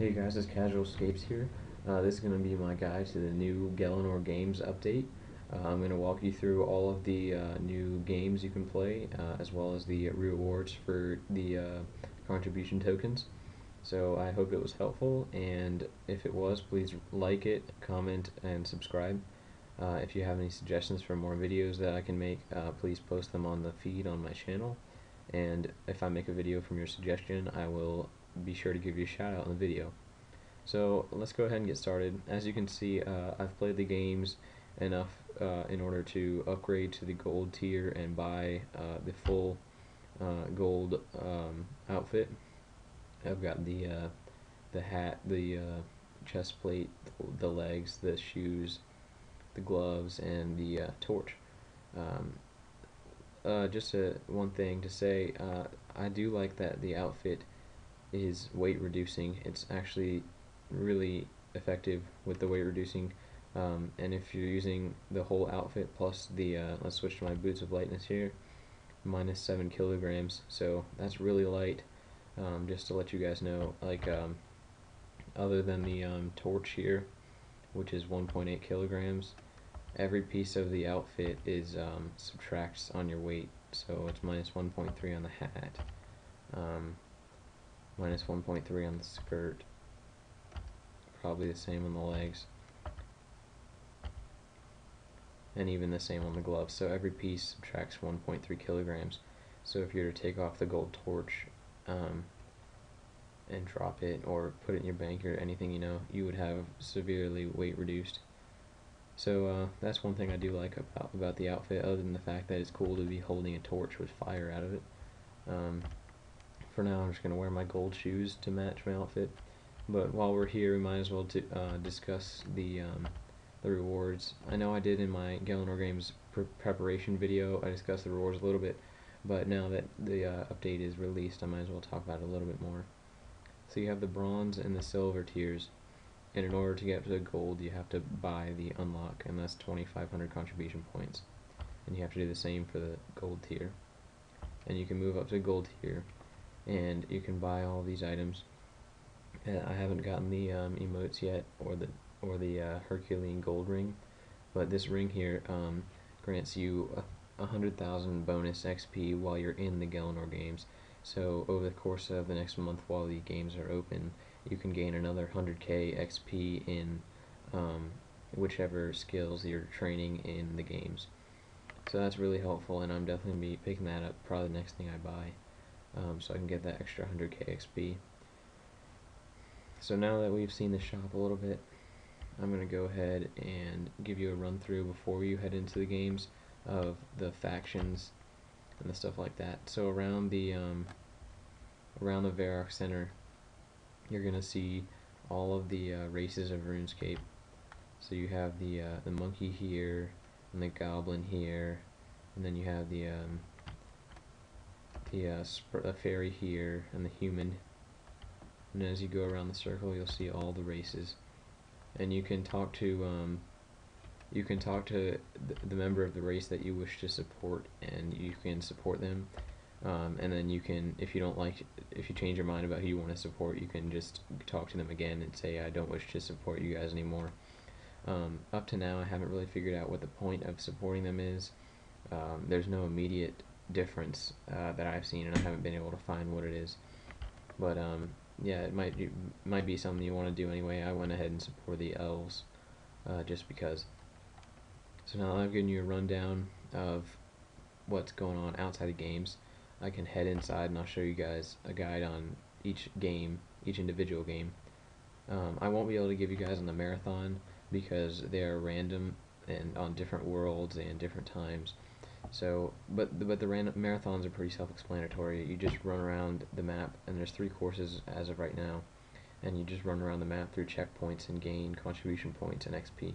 Hey guys, it's CasualScapes here. This is going to be my guide to the new Gielinor Games update. I'm going to walk you through all of the new games you can play, as well as the rewards for the contribution tokens. So I hope it was helpful, and if it was, please like it, comment, and subscribe. If you have any suggestions for more videos that I can make, please post them on the feed on my channel. And if I make a video from your suggestion, I will be sure to give you a shout out in the video. So let's go ahead and get started. As you can see, I've played the games enough in order to upgrade to the gold tier and buy the full gold outfit. I've got the hat, the chest plate, the legs, the shoes, the gloves, and the torch. Just one thing to say, I do like that the outfit is weight reducing. It's actually really effective with the weight reducing, and if you're using the whole outfit plus the let's switch to my boots of lightness here, minus 7 kilograms, so that's really light. Just to let you guys know, like other than the torch here, which is 1.8 kilograms, every piece of the outfit is subtracts on your weight, so it's minus 1.3 on the hat, minus 1.3 on the skirt, probably the same on the legs, and even the same on the gloves. So every piece subtracts 1.3 kilograms. So if you were to take off the gold torch and drop it or put it in your bank or anything, you would have severely weight reduced. So that's one thing I do like about the outfit, other than the fact that it's cool to be holding a torch with fire out of it. For now, I'm just going to wear my gold shoes to match my outfit. But while we're here, we might as well discuss the rewards. I know I did in my Gielinor Games preparation video, I discussed the rewards a little bit, but now that the update is released, I might as well talk about it a little bit more. So you have the bronze and the silver tiers, and in order to get to the gold, you have to buy the unlock, and that's 2,500 contribution points. And you have to do the same for the gold tier. And you can move up to gold tier, and you can buy all these items. I haven't gotten the emotes yet, or the Herculean gold ring, but this ring here grants you 100,000 bonus XP while you're in the Gielinor games. So over the course of the next month, while the games are open, you can gain another 100k XP in whichever skills you're training in the games. So that's really helpful, and I'm definitely going to be picking that up probably the next thing I buy, so I can get that extra 100k XP. So now that we've seen the shop a little bit, I'm going to go ahead and give you a run through before you head into the games of the factions and the stuff like that. So around the Varrock Center, you're going to see all of the races of RuneScape. So you have the monkey here, and the goblin here, and then you have the fairy here, and the human. And as you go around the circle, you'll see all the races, and you can talk to the member of the race that you wish to support, and you can support them. And then you can, if you change your mind about who you want to support, you can just talk to them again and say, I don't wish to support you guys anymore. Up to now, I haven't really figured out what the point of supporting them is. There's no immediate difference that I've seen, and I haven't been able to find what it is. But yeah, it might be something you want to do anyway. I went ahead and supported the elves just because. So now that I've given you a rundown of what's going on outside the games, I can head inside and I'll show you guys a guide on each game, each individual game. I won't be able to give you guys on the marathon because they are random and on different worlds and different times. So, but the random marathons are pretty self-explanatory. You just run around the map, and there's 3 courses as of right now, and you just run around the map through checkpoints and gain contribution points and XP.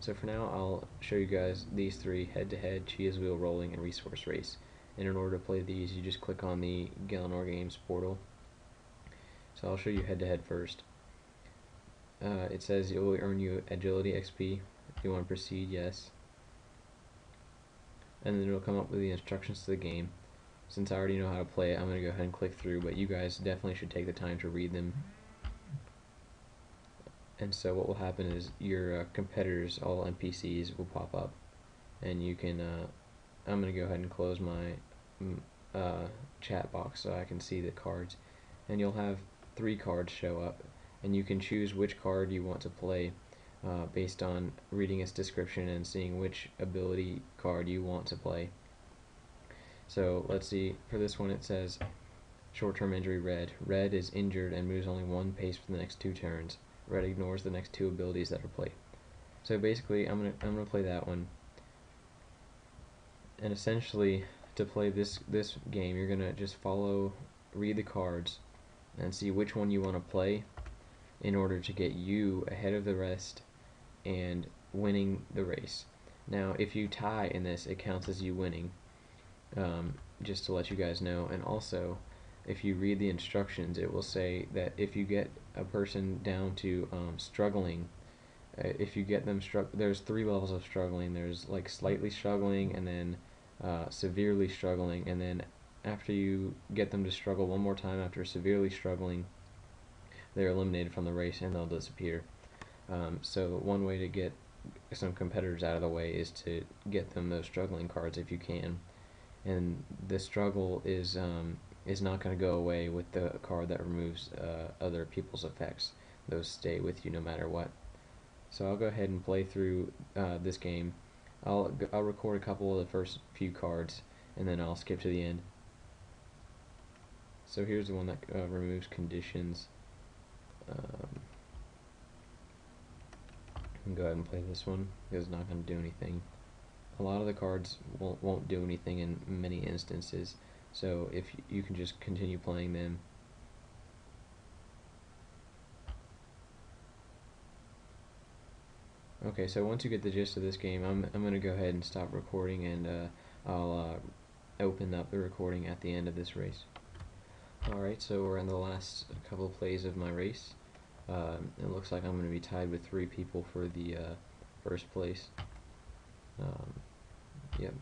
So for now, I'll show you guys these 3: head-to-head, Chia's wheel rolling, and resource race. And in order to play these, you just click on the Gielinor Games portal. So I'll show you head-to-head first. It says it will earn you agility XP. If you want to proceed, yes. And then it'll come up with the instructions to the game. Since I already know how to play it, I'm going to go ahead and click through, but you guys definitely should take the time to read them. And so what will happen is your competitors, all NPCs, will pop up, and you can. I'm gonna go ahead and close my mm, uh, chat box so I can see the cards, and you'll have 3 cards show up, and you can choose which card you want to play based on reading its description and seeing which ability card you want to play. So let's see. For this one, it says short-term injury red. Red is injured and moves only 1 pace for the next 2 turns. Red ignores the next 2 abilities that are played. So basically, I'm gonna play that one. And essentially, to play this game, you're gonna just read the cards, and see which one you want to play in order to get you ahead of the rest and winning the race. Now, if you tie in this, it counts as you winning. Just to let you guys know, and also, if you read the instructions, it will say that if you get a person down to struggling, if you get them there's 3 levels of struggling. There's like slightly struggling, and then severely struggling, and then after you get them to struggle one more time after severely struggling, they're eliminated from the race and they'll disappear. So one way to get some competitors out of the way is to get them those struggling cards if you can, and the struggle is not going to go away with the card that removes other people's effects. Those stay with you no matter what. So I'll go ahead and play through this game. I'll record a couple of the first few cards, and then I'll skip to the end. So here's the one that removes conditions. Go ahead and play this one because it's not going to do anything. A lot of the cards won't do anything in many instances, so if you can just continue playing them. Okay, so once you get the gist of this game, I'm going to go ahead and stop recording, and I'll open up the recording at the end of this race. Alright, so we're in the last couple of plays of my race. It looks like I'm going to be tied with 3 people for the first place. Yep.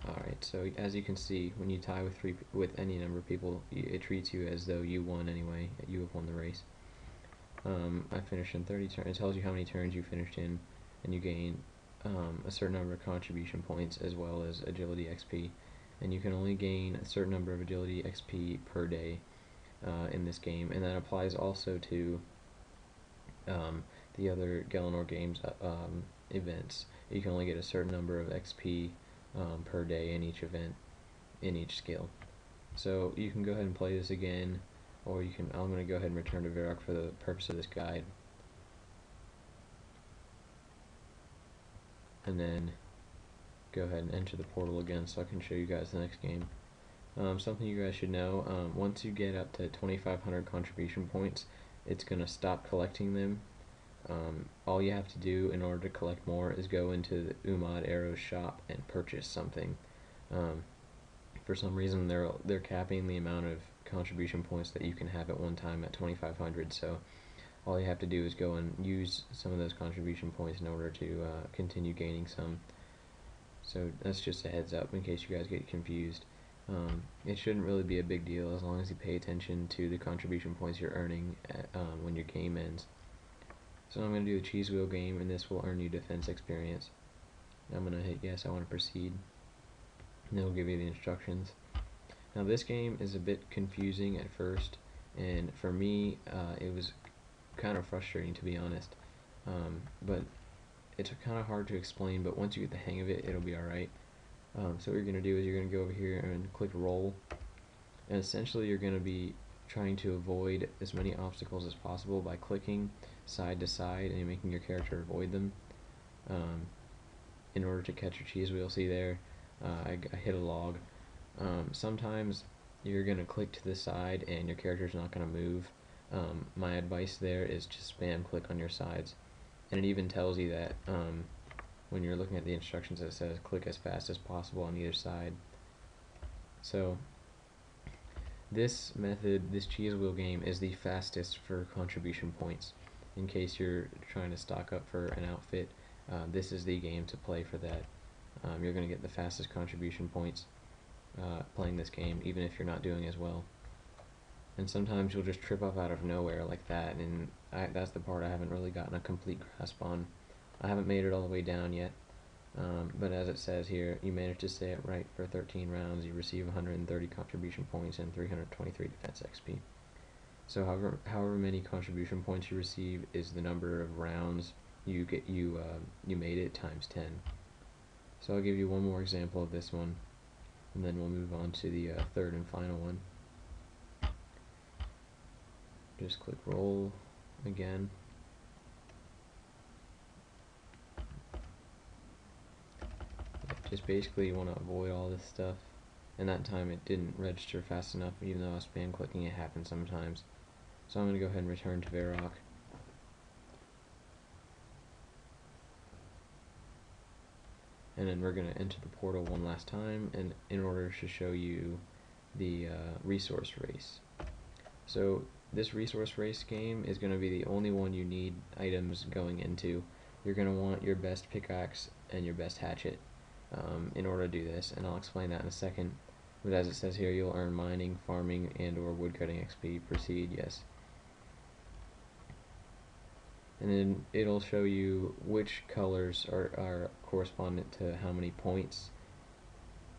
Alright, so as you can see, when you tie with any number of people, it treats you as though you won anyway. You have won the race. I finished in 30 turns. It tells you how many turns you finished in, and you gain a certain number of contribution points as well as agility XP. And you can only gain a certain number of agility XP per day in this game, and that applies also to the other Gielinor games events. You can only get a certain number of XP per day in each event, in each skill. So you can go ahead and play this again, or you can. I'm going to go ahead and return to Varrock for the purpose of this guide, and then go ahead and enter the portal again so I can show you guys the next game. Something you guys should know, once you get up to 2,500 contribution points, it's going to stop collecting them. All you have to do in order to collect more is go into the Umad Arrow's shop and purchase something. For some reason, they're capping the amount of contribution points that you can have at one time at 2,500, so all you have to do is go and use some of those contribution points in order to continue gaining some. So that's just a heads up in case you guys get confused. It shouldn't really be a big deal as long as you pay attention to the contribution points you're earning when your game ends. So I'm going to do the cheese wheel game, and this will earn you defense experience. I'm going to hit yes, I want to proceed, and it'll give you the instructions. Now this game is a bit confusing at first, and for me it was kind of frustrating, to be honest, but it's kind of hard to explain, but once you get the hang of it, it'll be alright. So what you're going to do is you're going to go over here and click roll, and essentially you're going to be trying to avoid as many obstacles as possible by clicking side to side and making your character avoid them in order to catch your cheese wheel. See there, I hit a log. Sometimes you're going to click to the side and your character's not going to move. My advice there is just spam click on your sides, and it even tells you that when you're looking at the instructions, it says click as fast as possible on either side. So this method, this cheese wheel game, is the fastest for contribution points. In case you're trying to stock up for an outfit, this is the game to play for that. You're going to get the fastest contribution points playing this game, even if you're not doing as well. And sometimes you'll just trip up out of nowhere like that, and that's the part I haven't really gotten a complete grasp on. I haven't made it all the way down yet, but as it says here, you managed to stay upright for 13 rounds. You receive 130 contribution points and 323 defense XP. So however many contribution points you receive is the number of rounds you made it times 10. So I'll give you one more example of this one, and then we'll move on to the third and final one. Just click roll again. Just basically you want to avoid all this stuff, and that time it didn't register fast enough. Even though I was spam clicking, it happens sometimes. So I'm going to go ahead and return to Varrock. And then we're going to enter the portal one last time, and in order to show you the resource race. So this resource race game is going to be the only one you need items going into. You're going to want your best pickaxe and your best hatchet in order to do this, and I'll explain that in a second. But as it says here, you'll earn mining, farming, and or woodcutting XP. Proceed, yes. And then it'll show you which colors are correspondent to how many points,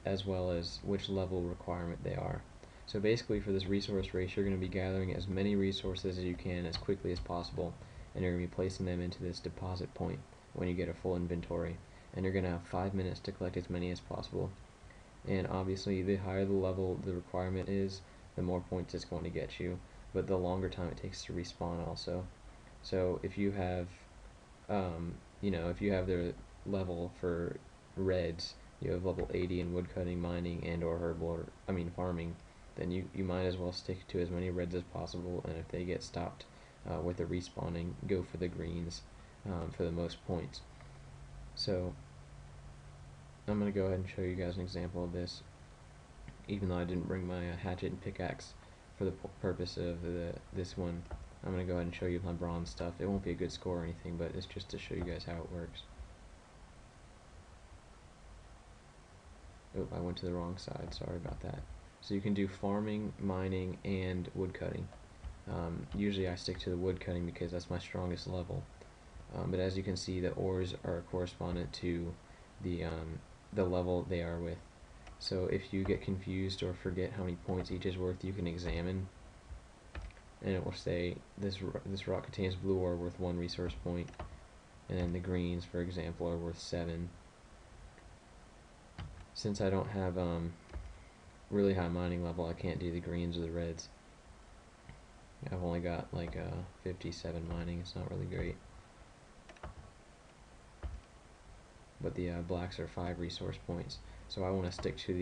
as well as which level requirement they are. So basically for this resource race, you're going to be gathering as many resources as you can as quickly as possible, and you're going to be placing them into this deposit point when you get a full inventory. And you're going to have 5 minutes to collect as many as possible. And obviously the higher the level the requirement is, the more points it's going to get you, but the longer time it takes to respawn also. So if you have, if you have the level for reds, you have level 80 in woodcutting, mining, and or farming, then you might as well stick to as many reds as possible, and if they get stopped with the respawning, go for the greens for the most points. So I'm going to go ahead and show you guys an example of this, even though I didn't bring my hatchet and pickaxe for the purpose of this one. I'm going to go ahead and show you my bronze stuff. It won't be a good score or anything, but it's just to show you guys how it works. Oh, I went to the wrong side, sorry about that. So you can do farming, mining, and woodcutting. Usually I stick to the woodcutting because that's my strongest level. But as you can see, the ores are correspondent to the level they are with. So if you get confused or forget how many points each is worth, you can examine, and it will say this rock contains blue ore worth 1 resource point, and then the greens, for example, are worth 7. Since I don't have really high mining level, I can't do the greens or the reds. I've only got like 57 mining. It's not really great. But the blacks are 5 resource points, so I want to stick to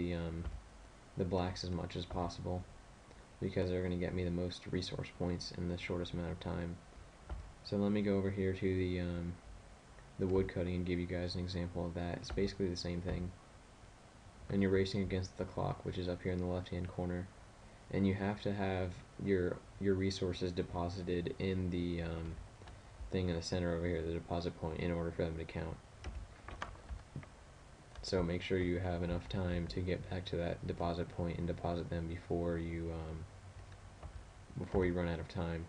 the blacks as much as possible, because they're going to get me the most resource points in the shortest amount of time. So let me go over here to the woodcutting and give you guys an example of that. It's basically the same thing, and you're racing against the clock, which is up here in the left hand corner, and you have to have your resources deposited in the thing in the center over here, the deposit point, in order for them to count. So make sure you have enough time to get back to that deposit point and deposit them before you run out of time.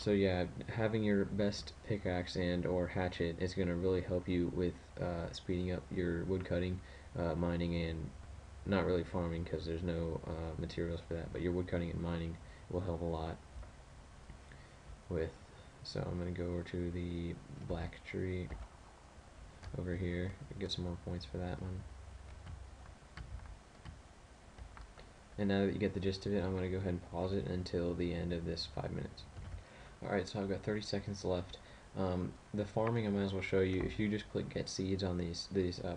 So yeah, having your best pickaxe and or hatchet is going to really help you with speeding up your woodcutting, mining, and not really farming because there's no materials for that, but your woodcutting and mining will help a lot with. So I'm going to go over to the black tree over here and get some more points for that one. And now that you get the gist of it, I'm going to go ahead and pause it until the end of this 5 minutes. Alright, so I've got 30 seconds left. The farming I might as well show you. If you just click get seeds on these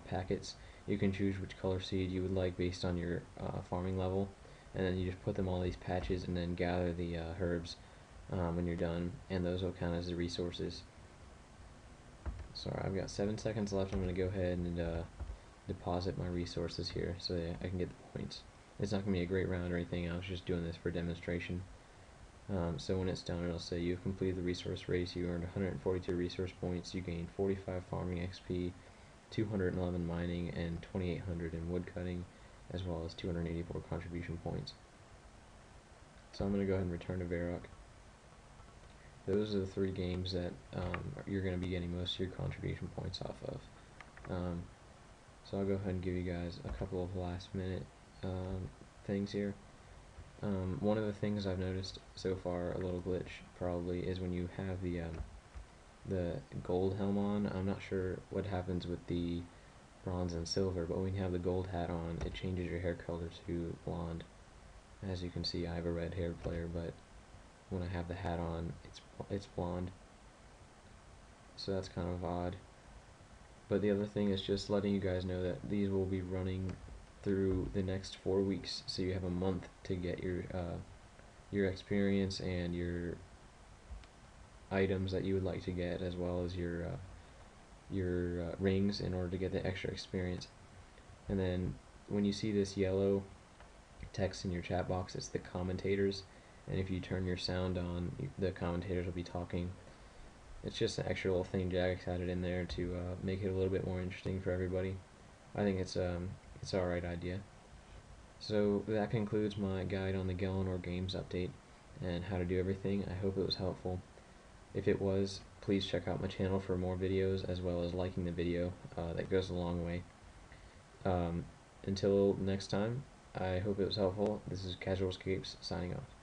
packets, you can choose which color seed you would like based on your farming level, and then you just put them all these patches and then gather the herbs when you're done, and those will count as the resources. So I've got 7 seconds left. I'm going to go ahead and deposit my resources here so that I can get the points. It's not going to be a great round or anything. I was just doing this for demonstration. So when it's done, it'll say you've completed the resource race. You earned 142 resource points. You gained 45 farming XP, 211 mining, and 2,800 in woodcutting, as well as 284 contribution points. So I'm going to go ahead and return to Varrock. Those are the 3 games that you're going to be getting most of your contribution points off of. So I'll go ahead and give you guys a couple of last minute things here. One of the things I've noticed so far, a little glitch probably, is when you have the gold helm on. I'm not sure what happens with the bronze and silver, but when you have the gold hat on, it changes your hair color to blonde. As you can see, I have a red haired player, but when I have the hat on, it's blonde. So that's kind of odd. But the other thing is just letting you guys know that these will be running through the next 4 weeks, so you have a month to get your experience and your items that you would like to get, as well as your rings in order to get the extra experience. And then when you see this yellow text in your chat box, it's the commentators, and if you turn your sound on, the commentators will be talking. It's just an extra little thing Jack's added in there to make it a little bit more interesting for everybody. I think it's alright idea. So that concludes my guide on the Gielinor games update and how to do everything. I hope it was helpful. If it was, please check out my channel for more videos, as well as liking the video. That goes a long way. Until next time, I hope it was helpful. This is CasualScapes signing off.